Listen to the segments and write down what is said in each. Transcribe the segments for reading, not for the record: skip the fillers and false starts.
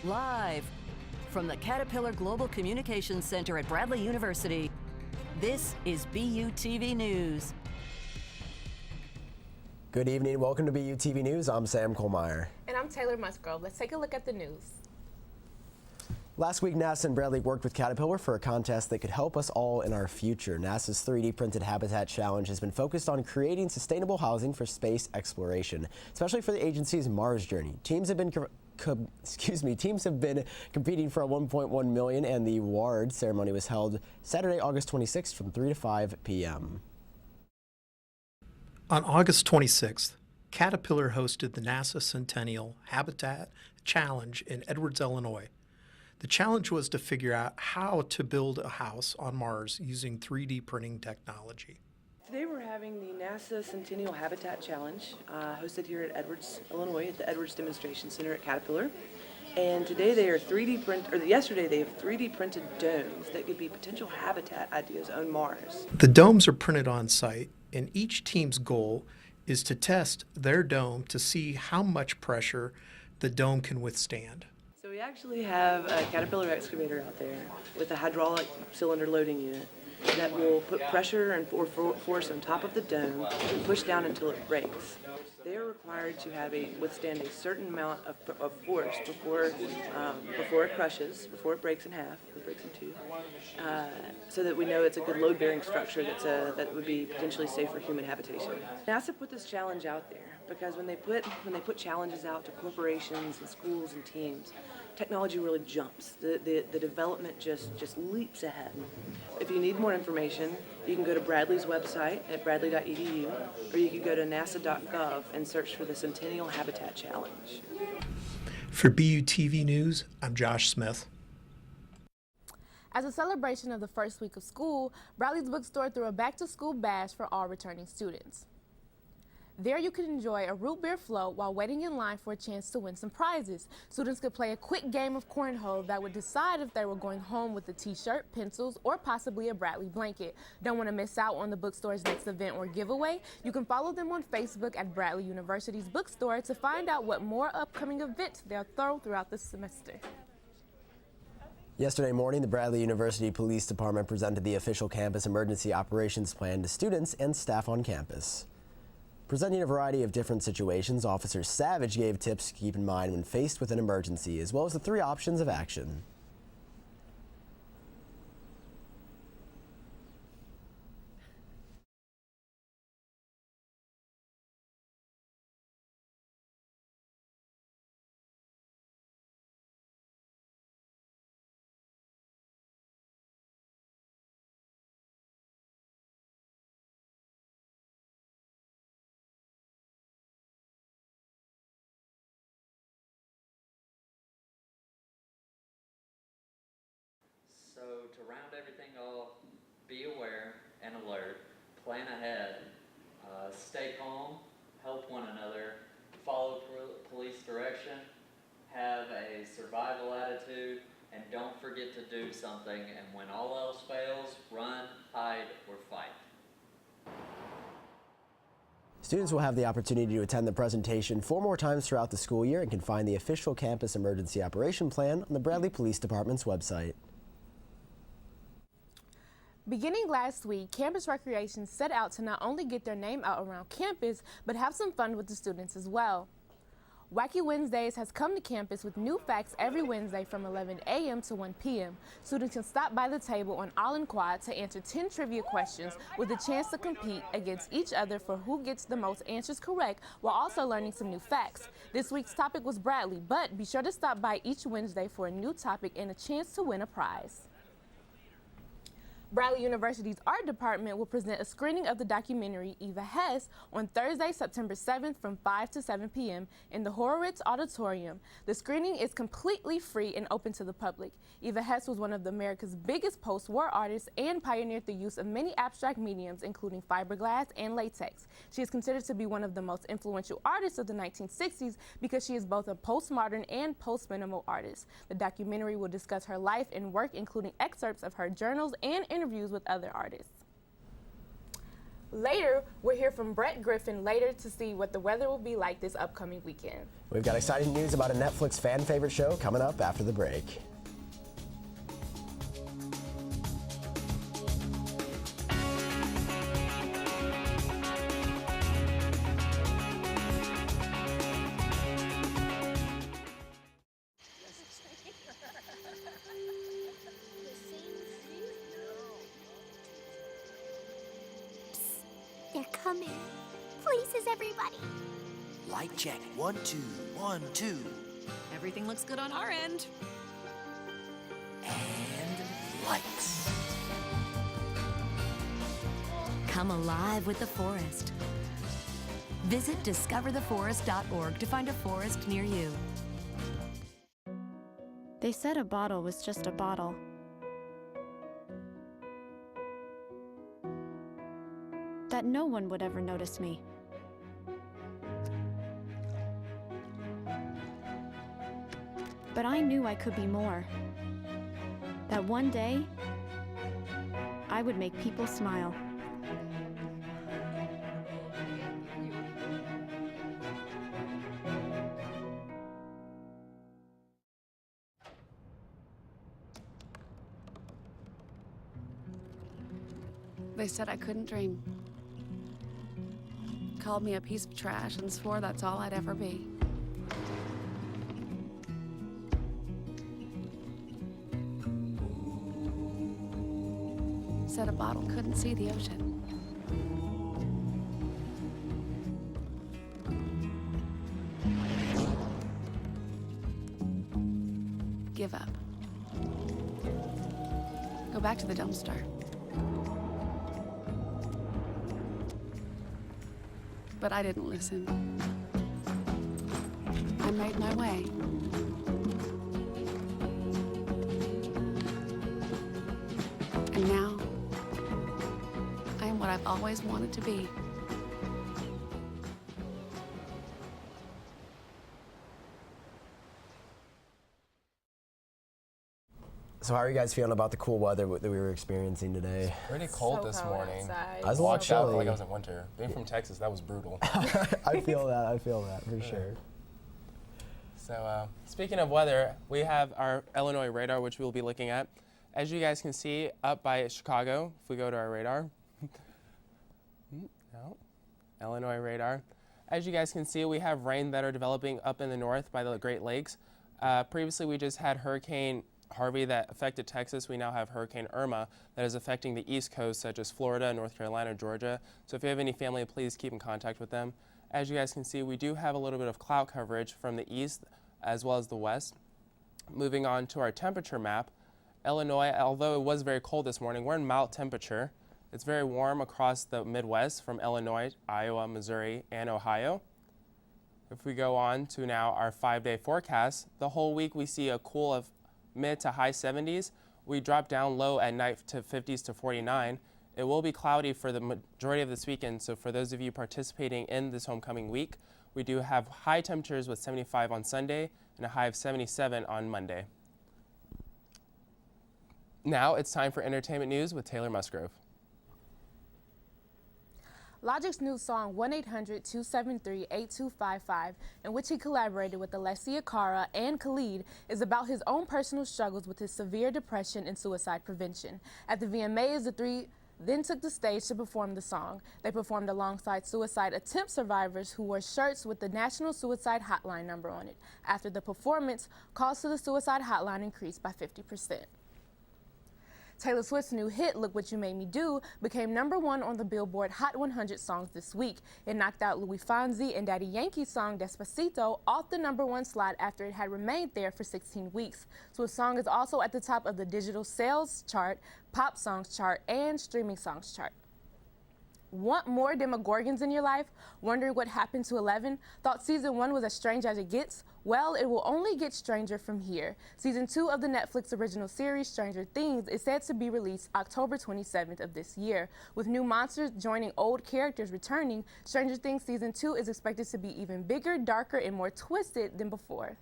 Live from the Caterpillar Global Communications Center at Bradley University, this is BUTV News. Good evening. Welcome to BUTV News. I'm Sam Colmeyer. And I'm Taylor Musgrove. Let's take a look at the news. Last week, NASA and Bradley worked with Caterpillar for a contest that could help us all in our future. NASA's 3D printed habitat challenge has been focused on creating sustainable housing for space exploration, especially for the agency's Mars journey. Teams have been competing for a $1.1 million, and the award ceremony was held Saturday, August 26th from 3 to 5 p.m. On August 26th, Caterpillar hosted the NASA Centennial Habitat Challenge in Edwards, Illinois. The challenge was to figure out how to build a house on Mars using 3D printing technology. Today we're having the NASA Centennial Habitat Challenge, hosted here at Edwards, Illinois, at the Edwards Demonstration Center at Caterpillar. And today they are yesterday they have 3D printed domes that could be potential habitat ideas on Mars. The domes are printed on site, and each team's goal is to test their dome to see how much pressure the dome can withstand. So we actually have a Caterpillar excavator out there with a hydraulic cylinder loading unit that will put pressure and force on top of the dome and push down until it breaks. They are required to withstand a certain amount of force before it crushes, before it breaks in half, or breaks in two, so that we know it's a good load-bearing structure that would be potentially safe for human habitation. NASA put this challenge out there because when they put challenges out to corporations and schools and teams, technology really jumps. The development just leaps ahead. If you need more information, you can go to Bradley's website at bradley.edu, or you can go to nasa.gov and search for the Centennial Habitat Challenge. For BUTV News, I'm Josh Smith. As a celebration of the first week of school, Bradley's bookstore threw a back-to-school bash for all returning students. There you could enjoy a root beer float while waiting in line for a chance to win some prizes. Students could play a quick game of cornhole that would decide if they were going home with a t-shirt, pencils, or possibly a Bradley blanket. Don't want to miss out on the bookstore's next event or giveaway? You can follow them on Facebook at Bradley University's bookstore to find out what more upcoming events they'll throw throughout the semester. Yesterday morning, the Bradley University Police Department presented the official campus emergency operations plan to students and staff on campus. Presenting a variety of different situations, Officer Savage gave tips to keep in mind when faced with an emergency, as well as the 3 options of action. So to round everything off, be aware and alert, plan ahead, stay calm, help one another, follow police direction, have a survival attitude, and don't forget to do something, and when all else fails, run, hide, or fight. Students will have the opportunity to attend the presentation 4 more times throughout the school year and can find the official campus emergency operation plan on the Bradley Police Department's website. Beginning last week, Campus Recreation set out to not only get their name out around campus, but have some fun with the students as well. Wacky Wednesdays has come to campus with new facts every Wednesday from 11 a.m. to 1 p.m. Students can stop by the table on All Quad to answer 10 trivia questions with a chance to compete against each other for who gets the most answers correct while also learning some new facts. This week's topic was Bradley, but be sure to stop by each Wednesday for a new topic and a chance to win a prize. Bradley University's art department will present a screening of the documentary Eva Hess on Thursday, September 7th from 5 to 7 p.m. in the Horowitz Auditorium. The screening is completely free and open to the public. Eva Hess was one of America's biggest post-war artists and pioneered the use of many abstract mediums, including fiberglass and latex. She is considered to be one of the most influential artists of the 1960s because she is both a postmodern and post-minimal artist. The documentary will discuss her life and work, including excerpts of her journals and interviews with other artists. Later, we'll hear from Brett Griffin later to see what the weather will be like this upcoming weekend. We've got exciting news about a Netflix fan favorite show coming up after the break. They're coming. Places, everybody. Light check. 1, 2, 1, 2. Everything looks good on our end. And lights. Come alive with the forest. Visit discovertheforest.org to find a forest near you. They said a bottle was just a bottle. That no one would ever notice me. But I knew I could be more. That one day, I would make people smile. They said I couldn't dream. Called me a piece of trash and swore that's all I'd ever be. Said a bottle couldn't see the ocean. Give up. Go back to the dumpster. But I didn't listen. I made my way. And now, I am what I've always wanted to be. So how are you guys feeling about the cool weather that we were experiencing today? Pretty cold So this cold morning. outside. I was a little Walked out chilly. like I was in winter. Being from Texas, that was brutal. I feel that for sure. So speaking of weather, we have our Illinois radar, which we'll be looking at. As you guys can see, up by Chicago, if we go to our radar. No, Illinois radar. As you guys can see, we have rain that are developing up in the north by the Great Lakes. Previously, we just had Hurricane Harvey that affected Texas. We now have Hurricane Irma that is affecting the East Coast, such as Florida, North Carolina, Georgia. So if you have any family, please keep in contact with them. As you guys can see, we do have a little bit of cloud coverage from the east as well as the west. Moving on to our temperature map, Illinois, although it was very cold this morning, we're in mild temperature. It's very warm across the Midwest from Illinois, Iowa, Missouri, and Ohio. If we go on to now our 5-day forecast, the whole week we see a cool of mid to high 70s. We drop down low at night to 50s to 49. It will be cloudy for the majority of this weekend, so for those of you participating in this homecoming week, we do have high temperatures with 75 on Sunday and a high of 77 on Monday. Now it's time for entertainment news with Taylor Musgrove. Logic's new song 1-800-273-8255, in which he collaborated with Alessia Cara and Khalid, is about his own personal struggles with his severe depression and suicide prevention. At the VMAs, the three then took the stage to perform the song. They performed alongside suicide attempt survivors who wore shirts with the National Suicide Hotline number on it. After the performance, calls to the suicide hotline increased by 50%. Taylor Swift's new hit, Look What You Made Me Do, became #1 on the Billboard Hot 100 songs this week. It knocked out Louis Fonsi and Daddy Yankee's song Despacito off the #1 slot after it had remained there for 16 weeks. Swift's song is also at the top of the digital sales chart, pop songs chart, and streaming songs chart. Want more Demogorgons in your life? Wondering what happened to 11? Thought season 1 was as strange as it gets? Well, it will only get stranger from here. Season 2 of the Netflix original series Stranger Things is said to be released October 27th of this year. With new monsters joining old characters returning, Stranger Things season 2 is expected to be even bigger, darker, and more twisted than before.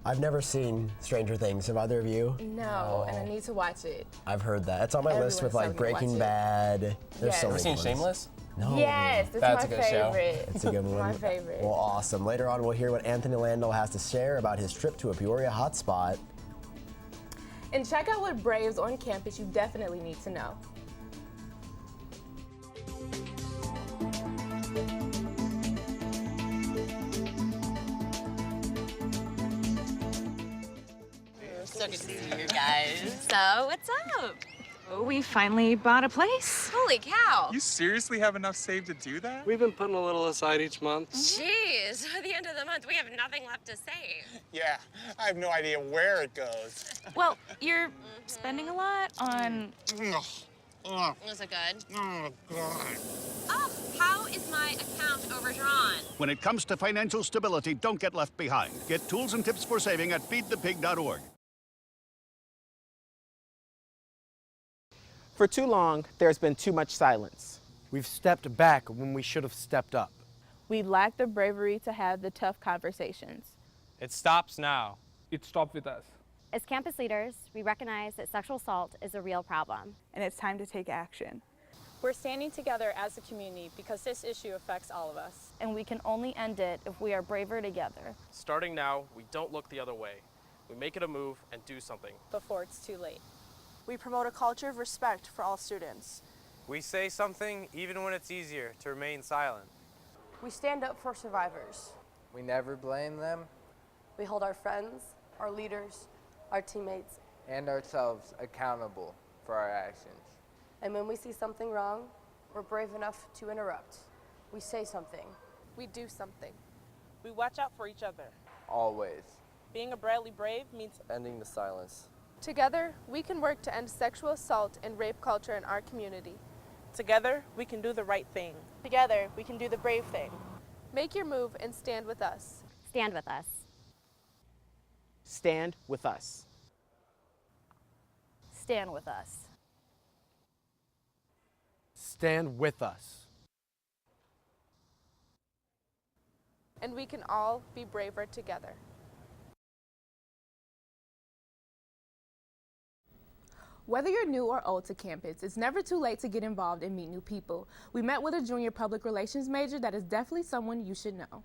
I've never seen Stranger Things. Have either of you? No, and I need to watch it. I've heard that. It's on my list with like Everyone's telling me to Breaking watch Bad. There's so Ever many seen ones. Shameless? No. Yes, That's my a good show. favorite. It's a good one. My favorite. Well, awesome. Later on, we'll hear what Anthony Landau has to share about his trip to a Peoria hotspot. And check out what Braves on campus you definitely need to know. So good to see you guys. So, what's up? Oh, we finally bought a place. Holy cow. You seriously have enough saved to do that? We've been putting a little aside each month. Jeez, at the end of the month, we have nothing left to save. Yeah, I have no idea where it goes. Well, you're spending a lot on... Was it good? Oh, God. Oh, how is my account overdrawn? When it comes to financial stability, don't get left behind. Get tools and tips for saving at feedthepig.org. For too long, there's been too much silence. We've stepped back when we should have stepped up. We lack the bravery to have the tough conversations. It stops now. It stopped with us. As campus leaders, we recognize that sexual assault is a real problem. And it's time to take action. We're standing together as a community because this issue affects all of us. And we can only end it if we are braver together. Starting now, we don't look the other way. We make it a move and do something. Before it's too late. We promote a culture of respect for all students. We say something even when it's easier to remain silent. We stand up for survivors. We never blame them. We hold our friends, our leaders, our teammates, and ourselves accountable for our actions. And when we see something wrong, we're brave enough to interrupt. We say something. We do something. We watch out for each other. Always. Being a Bradley Brave means ending the silence. Together, we can work to end sexual assault and rape culture in our community. Together, we can do the right thing. Together, we can do the brave thing. Make your move and stand with us. Stand with us. Stand with us. Stand with us. Stand with us. And we can all be braver together. Whether you're new or old to campus, it's never too late to get involved and meet new people. We met with a junior public relations major that is definitely someone you should know.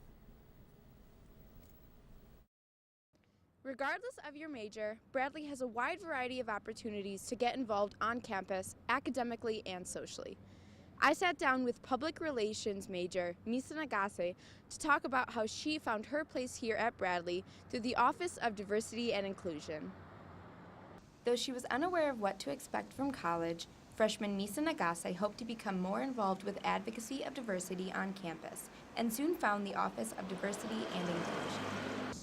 Regardless of your major, Bradley has a wide variety of opportunities to get involved on campus, academically and socially. I sat down with public relations major Misa Nagase to talk about how she found her place here at Bradley through the Office of Diversity and Inclusion. Though she was unaware of what to expect from college, freshman Misa Nagase hoped to become more involved with advocacy of diversity on campus and soon found the Office of Diversity and Inclusion.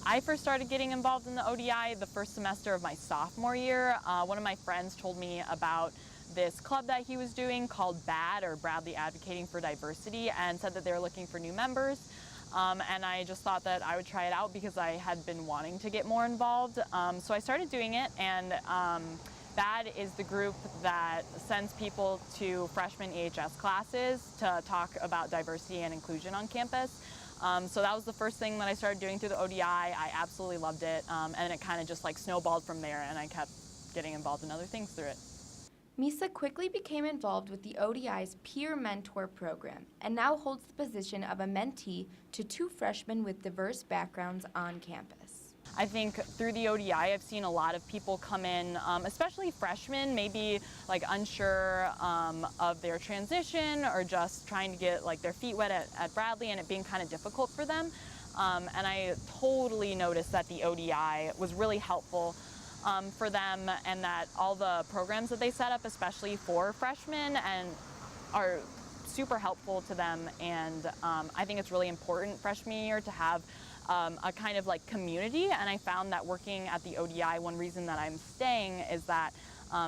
I first started getting involved in the ODI the first semester of my sophomore year. One of my friends told me about this club that he was doing called BAD, or Bradley Advocating for Diversity, and said that they were looking for new members. And I just thought that I would try it out because I had been wanting to get more involved. So I started doing it, and BAD is the group that sends people to freshman EHS classes to talk about diversity and inclusion on campus. So that was the first thing that I started doing through the ODI. I absolutely loved it, and it kind of just like snowballed from there, and I kept getting involved in other things through it. Misa quickly became involved with the ODI's Peer Mentor program and now holds the position of a mentee to 2 freshmen with diverse backgrounds on campus. I think through the ODI, I've seen a lot of people come in, especially freshmen, maybe like unsure of their transition or just trying to get like their feet wet at Bradley and it being kind of difficult for them. And I totally noticed that the ODI was really helpful for them, and that all the programs that they set up, especially for freshmen, and are super helpful to them. And I think it's really important freshman year to have a kind of like community, and I found that working at the ODI, one reason that I'm staying is that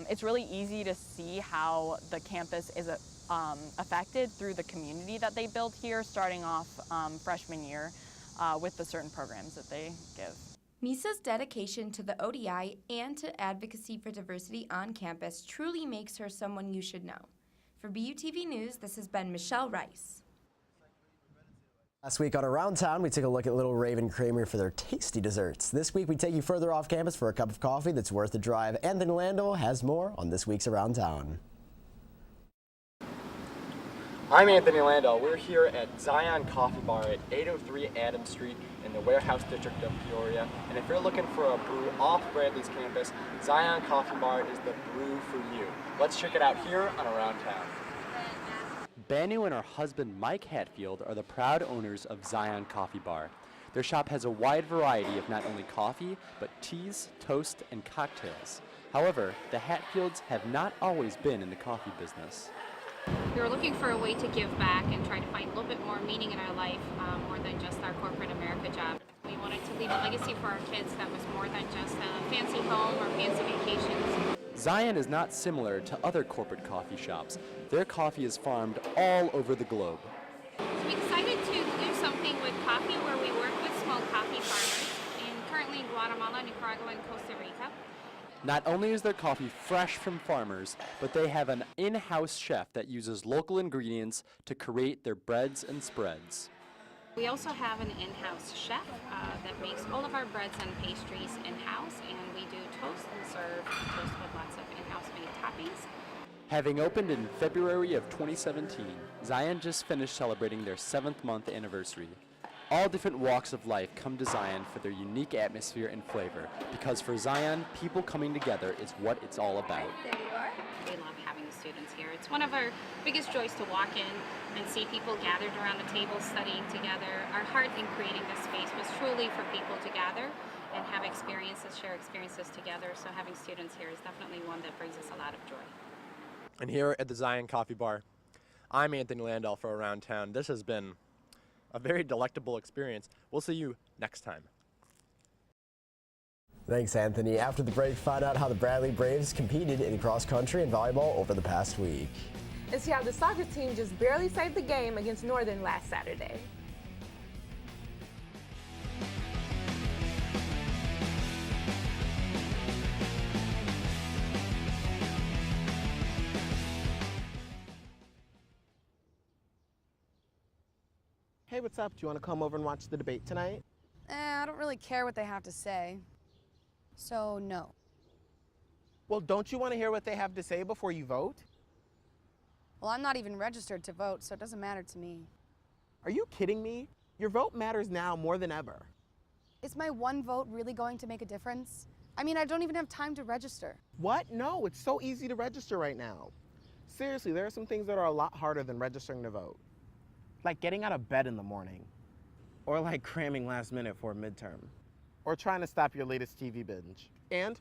it's really easy to see how the campus is affected through the community that they build here, starting off freshman year with the certain programs that they give. Misa's dedication to the ODI and to advocacy for diversity on campus truly makes her someone you should know. For BUTV News, this has been Michelle Rice. Last week on Around Town, we took a look at Little Raven Creamery for their tasty desserts. This week, we take you further off campus for a cup of coffee that's worth the drive. Anthony Lando has more on this week's Around Town. I'm Anthony Lando. We're here at Zion Coffee Bar at 803 Adams Street in the Warehouse District of Peoria. And if you're looking for a brew off Bradley's campus, Zion Coffee Bar is the brew for you. Let's check it out here on Around Town. Banu and her husband Mike Hatfield are the proud owners of Zion Coffee Bar. Their shop has a wide variety of not only coffee, but teas, toast, and cocktails. However, the Hatfields have not always been in the coffee business. We were looking for a way to give back and try to find a little bit more meaning in our life, more than just our corporate America job. We wanted to leave a legacy for our kids that was more than just a fancy home or fancy vacations. Zion is not similar to other corporate coffee shops. Their coffee is farmed all over the globe. So we decided to do something with coffee where we work with small coffee farmers, currently in Guatemala, Nicaragua, and Costa Rica. Not only is their coffee fresh from farmers, but they have an in-house chef that uses local ingredients to create their breads and spreads. We also have an in-house chef that makes all of our breads and pastries in-house, and we do toast and serve toast with lots of in-house made toppings. Having opened in February of 2017, Zion just finished celebrating their 7th month anniversary. All different walks of life come to Zion for their unique atmosphere and flavor, because for Zion, people coming together is what it's all about. There you are. We love having the students here. It's one of our biggest joys to walk in and see people gathered around the table studying together. Our heart in creating this space was truly for people to gather and have experiences, share experiences together. So having students here is definitely one that brings us a lot of joy. And here at the Zion Coffee Bar, I'm Anthony Landau for Around Town. This has been a very delectable experience. We'll see you next time. Thanks, Anthony. After the break, find out how the Bradley Braves competed in cross country and volleyball over the past week. And see how the soccer team just barely saved the game against Northern last Saturday. Hey, what's up? Do you want to come over and watch the debate tonight? I don't really care what they have to say. So, no. Well, don't you want to hear what they have to say before you vote? Well, I'm not even registered to vote, so it doesn't matter to me. Are you kidding me? Your vote matters now more than ever. Is my one vote really going to make a difference? I mean, I don't even have time to register. What? No, it's so easy to register right now. Seriously, there are some things that are a lot harder than registering to vote. Like getting out of bed in the morning. Or like cramming last minute for a midterm. Or trying to stop your latest TV binge. And,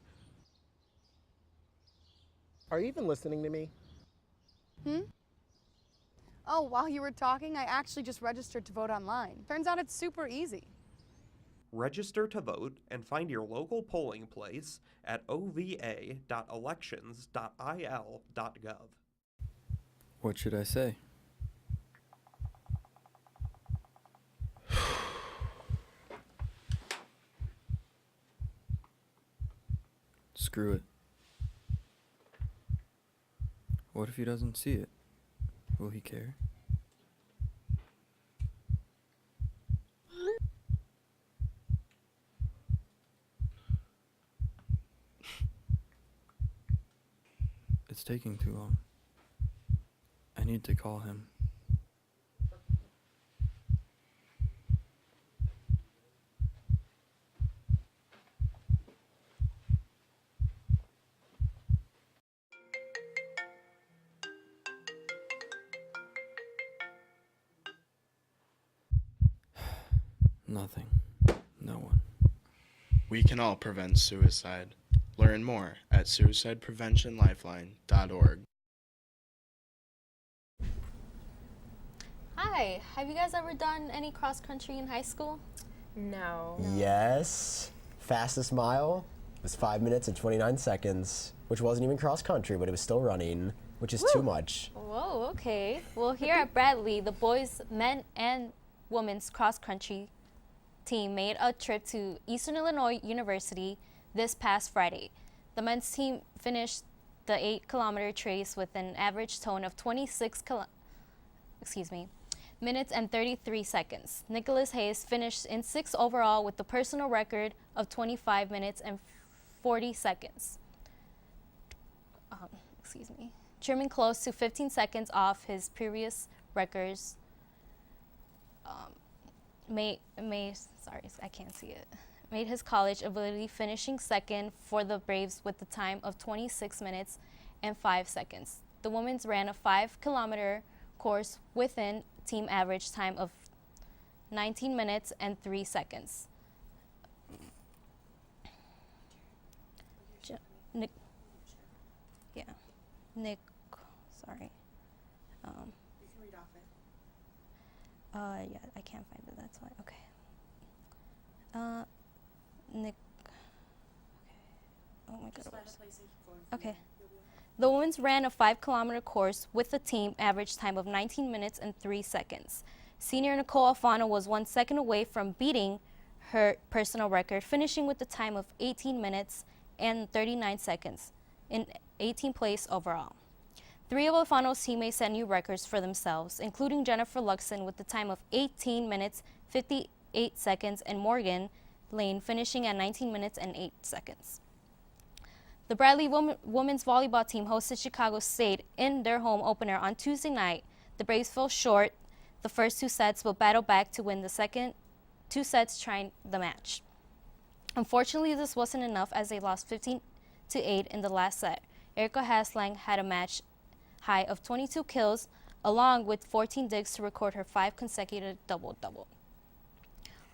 are you even listening to me? Oh, while you were talking, I actually just registered to vote online. Turns out it's super easy. Register to vote and find your local polling place at ova.elections.il.gov. What should I say? Screw it. What if he doesn't see it? Will he care? It's taking too long. I need to call him. Nothing. No one. We can all prevent suicide. Learn more at suicidepreventionlifeline.org. Hi, have you guys ever done any cross country in high school? No. Yes. Fastest mile was 5 minutes and 29 seconds, which wasn't even cross country, but it was still running, which is too much. Whoa, okay. Well, here at Bradley, the boys, men, and women's cross country team made a trip to Eastern Illinois University this past Friday. The men's team finished the 8-kilometer race with an average tone of 26 minutes and 33 seconds. Nicholas Hayes finished in 6th overall with the personal record of 25 minutes and 40 seconds. Trimming close to 15 seconds off his previous records. Made his college ability finishing second for the Braves with the time of 26 minutes and 5 seconds. The women's ran a 5-kilometer course within team average time of 19 minutes and 3 seconds. Yeah, I can't find it, that's why, okay. Oh my God. Okay. The women's ran a 5-kilometer course with a team average time of 19 minutes and 3 seconds. Senior Nicole Alfano was 1 second away from beating her personal record, finishing with the time of 18 minutes and 39 seconds in 18th place overall. 3 of Alfano's teammates set new records for themselves, including Jennifer Luxon with the time of 18 minutes, 58 seconds, and Morgan Lane finishing at 19 minutes and 8 seconds. The Bradley women's volleyball team hosted Chicago State in their home opener on Tuesday night. The Braves fell short the first 2 sets, but battled back to win the second 2 sets, trying the match. Unfortunately, this wasn't enough as they lost 15-8 in the last set. Erica Haslang had a match high of 22 kills, along with 14 digs to record her 5 consecutive double-double.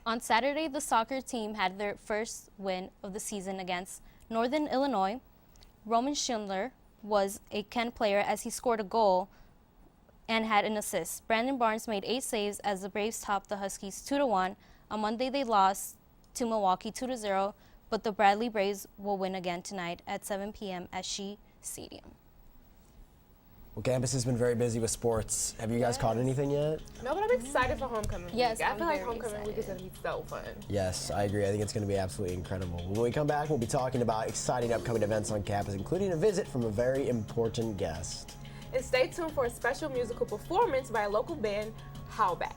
On Saturday, the soccer team had their first win of the season against Northern Illinois. Roman Schindler was a Kent player as he scored a goal and had an assist. Brandon Barnes made 8 saves as the Braves topped the Huskies 2-1. On Monday, they lost to Milwaukee 2-0, but the Bradley Braves will win again tonight at 7 p.m. at Shea Stadium. Well, campus has been very busy with sports. Have you guys caught anything yet? No, but I'm excited for homecoming week. Yes, I feel like homecoming week is going to be so fun. Yes, I agree. I think it's going to be absolutely incredible. When we come back, we'll be talking about exciting upcoming events on campus, including a visit from a very important guest. And stay tuned for a special musical performance by a local band, Howback.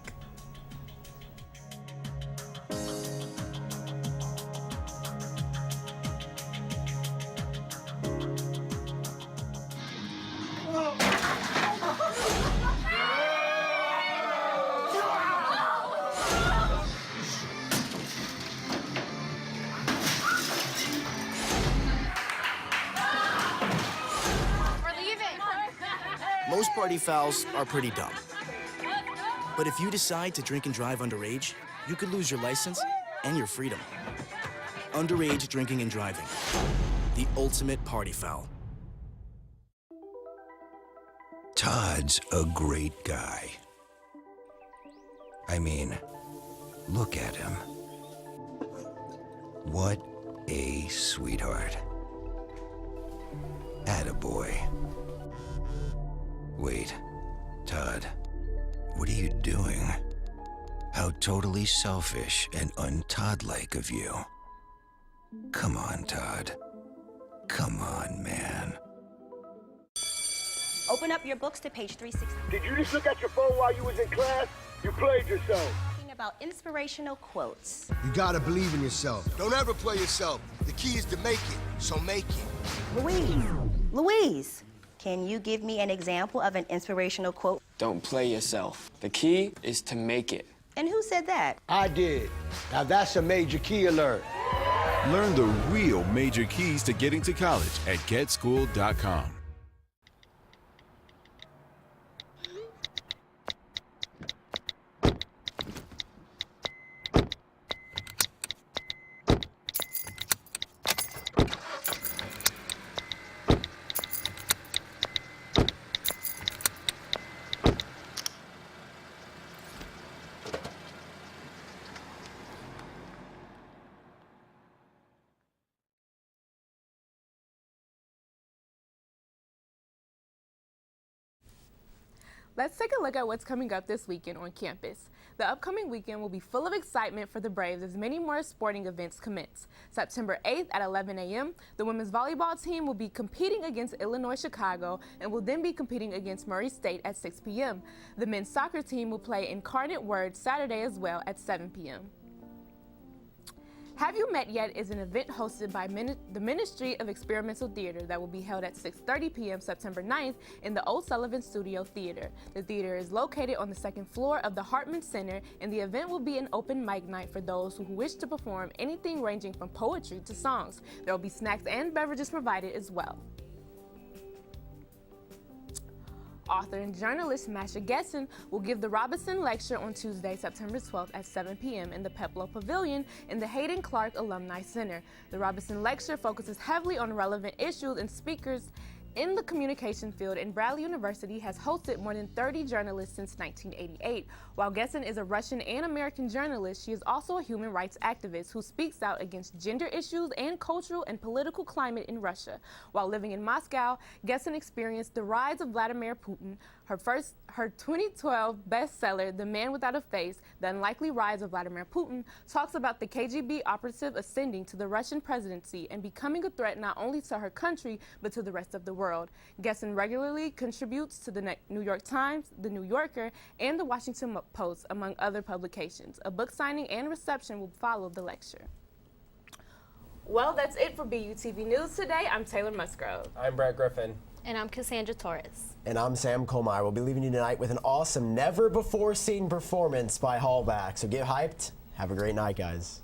Most party fouls are pretty dumb. But if you decide to drink and drive underage, you could lose your license and your freedom. Underage drinking and driving. The ultimate party foul. Todd's a great guy. I mean, look at him. What a sweetheart. Attaboy. Wait, Todd, what are you doing? How totally selfish and un-Todd-like of you. Come on, Todd. Come on, man. Open up your books to page 360. Did you just look at your phone while you was in class? You played yourself. Talking about inspirational quotes. You gotta believe in yourself. Don't ever play yourself. The key is to make it, so make it. Louise, can you give me an example of an inspirational quote? Don't play yourself. The key is to make it. And who said that? I did. Now that's a major key alert. Learn the real major keys to getting to college at getschool.com. Let's take a look at what's coming up this weekend on campus. The upcoming weekend will be full of excitement for the Braves as many more sporting events commence. September 8th at 11 a.m., the women's volleyball team will be competing against Illinois Chicago and will then be competing against Murray State at 6 p.m. The men's soccer team will play Incarnate Word Saturday as well at 7 p.m. Have You Met Yet is an event hosted by the Ministry of Experimental Theater that will be held at 6:30 p.m. September 9th in the O'Sullivan Studio Theater. The theater is located on the second floor of the Hartman Center, and the event will be an open mic night for those who wish to perform anything ranging from poetry to songs. There will be snacks and beverages provided as well. Author and journalist Masha Gessen will give the Robinson Lecture on Tuesday, September 12th at 7 p.m. in the Peploe Pavilion in the Hayden Clark Alumni Center. The Robinson Lecture focuses heavily on relevant issues and speakers in the communication field, and Bradley University has hosted more than 30 journalists since 1988. While Gessen is a Russian and American journalist, she is also a human rights activist who speaks out against gender issues and cultural and political climate in Russia. While living in Moscow, Gessen experienced the rise of Vladimir Putin. Her 2012 bestseller, The Man Without a Face, The Unlikely Rise of Vladimir Putin, talks about the KGB operative ascending to the Russian presidency and becoming a threat not only to her country, but to the rest of the world. Gessen regularly contributes to the New York Times, The New Yorker, and The Washington Post, among other publications. A book signing and reception will follow the lecture. Well, that's it for BUTV News today. I'm Taylor Musgrove. I'm Brett Griffin. And I'm Cassandra Torres. And I'm Sam Colmeyer. We'll be leaving you tonight with an awesome, never-before-seen performance by Hallback. So get hyped. Have a great night, guys.